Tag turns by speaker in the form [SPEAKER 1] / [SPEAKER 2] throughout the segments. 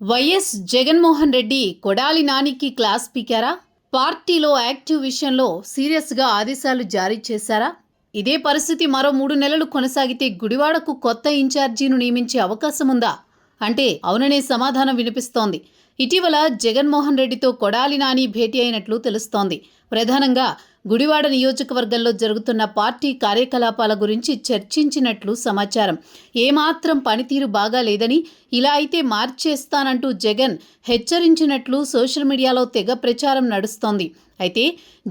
[SPEAKER 1] YS Jaganmohan Reddy Kodali నానికి class పీకారా? పార్టీలో active విషయంలో సీరియస్గా ఆదేశాలు జారీ చేశారా? ఇదే పరిస్థితి మరో 3 నెలలు కొనసాగితే గుడివాడకు కొత్త ఇన్ఛార్జీను నియమించే అవకాశం ఉందా అంటే అవుననే సమాధానం వినిపిస్తోంది. ఇటీవల జగన్మోహన్ రెడ్డితో కొడాలి నాని భేటీ అయినట్లు తెలుస్తోంది. ప్రధానంగా గుడివాడ నియోజకవర్గంలో జరుగుతున్న పార్టీ కార్యకలాపాల గురించి చర్చించినట్లు సమాచారం. ఏమాత్రం పనితీరు బాగా లేదని, ఇలా అయితే మార్చేస్తానంటూ జగన్ హెచ్చరించినట్లు సోషల్ మీడియాలో తెగ ప్రచారం నడుస్తోంది. అయితే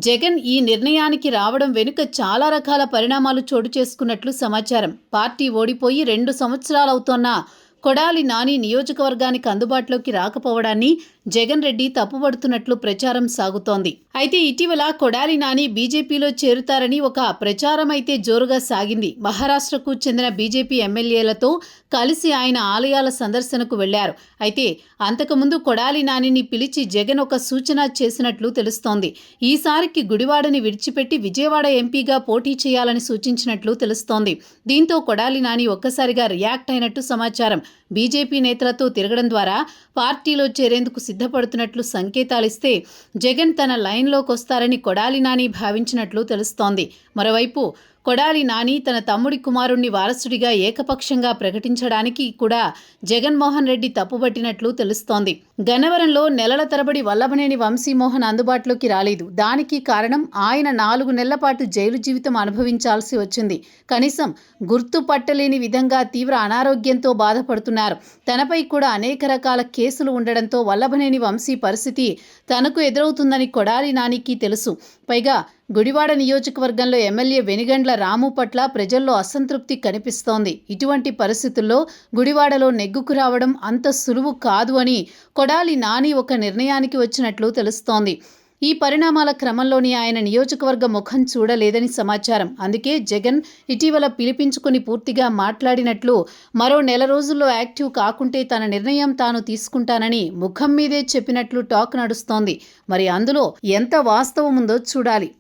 [SPEAKER 1] జగన్ ఈ నిర్ణయానికి రావడం వెనుక చాలా రకాల పరిణామాలు చోటు చేసుకున్నట్లు సమాచారం. పార్టీ ఓడిపోయి 2 సంవత్సరాలవుతోన్నా కొడాలి నాని నియోజకవర్గానికి అందుబాటులోకి రాకపోవడాన్ని జగన్ రెడ్డి తప్పుపడుతున్నట్లు ప్రచారం సాగుతోంది. అయితే ఇటీవల కొడాలి నాని బీజేపీలో చేరుతారని ఒక ప్రచారం అయితే జోరుగా సాగింది. మహారాష్ట్రకు చెందిన బీజేపీ ఎమ్మెల్యేలతో కలిసి ఆయన ఆలయాల సందర్శనకు వెళ్లారు. అయితే అంతకుముందు కొడాలి నానిని పిలిచి జగన్ ఒక సూచన చేసినట్లు తెలుస్తోంది. ఈసారికి గుడివాడని విడిచిపెట్టి విజయవాడ ఎంపీగా పోటీ చేయాలని సూచించినట్లు తెలుస్తోంది. దీంతో కొడాలి నాని ఒక్కసారిగా రియాక్ట్ అయినట్టు సమాచారం. బీజేపీ నేతలతో తిరగడం ద్వారా పార్టీలో చేరేందుకు సిద్ధపడుతున్నట్లు సంకేతాలిస్తే జగన్ తన లైన్లోకి వస్తారని కొడాలి నాని భావించినట్లు తెలుస్తోంది. మరోవైపు కొడాలి నాని తన తమ్ముడి కుమారుణ్ణి వారసుడిగా ఏకపక్షంగా ప్రకటించడానికి కూడా జగన్మోహన్ రెడ్డి తప్పుపట్టినట్లు తెలుస్తోంది. గన్నవరంలో నెలల తరబడి వల్లభనేని వంశీమోహన్ అందుబాటులోకి రాలేదు. దానికి కారణం ఆయన 4 నెలల పాటు జైలు జీవితం అనుభవించాల్సి వచ్చింది. కనీసం గుర్తుపట్టలేని విధంగా తీవ్ర అనారోగ్యంతో బాధపడుతున్నారు. తనపై కూడా అనేక రకాల కేసులు ఉండడంతో వల్లభనేని వంశీ పరిస్థితి తనకు ఎదురవుతుందని కొడాలి నానికి తెలుసు. పైగా గుడివాడ నియోజకవర్గంలో ఎమ్మెల్యే వెనిగండ్ల రాము పట్ల ప్రజల్లో అసంతృప్తి కనిపిస్తోంది. ఇటువంటి పరిస్థితుల్లో గుడివాడలో నెగ్గుకు రావడం అంత సులువు కాదు అని కొడాలి నాని ఒక నిర్ణయానికి వచ్చినట్లు తెలుస్తోంది. ఈ పరిణామాల క్రమంలోని ఆయన నియోజకవర్గ ముఖం చూడలేదని సమాచారం. అందుకే జగన్ ఇటీవల పిలిపించుకుని పూర్తిగా మాట్లాడినట్లు, మరో నెల రోజుల్లో యాక్టివ్ కాకుంటే తన నిర్ణయం తాను తీసుకుంటానని ముఖం మీదే చెప్పినట్లు టాక్ నడుస్తోంది. మరి అందులో ఎంత వాస్తవం ఉందో చూడాలి.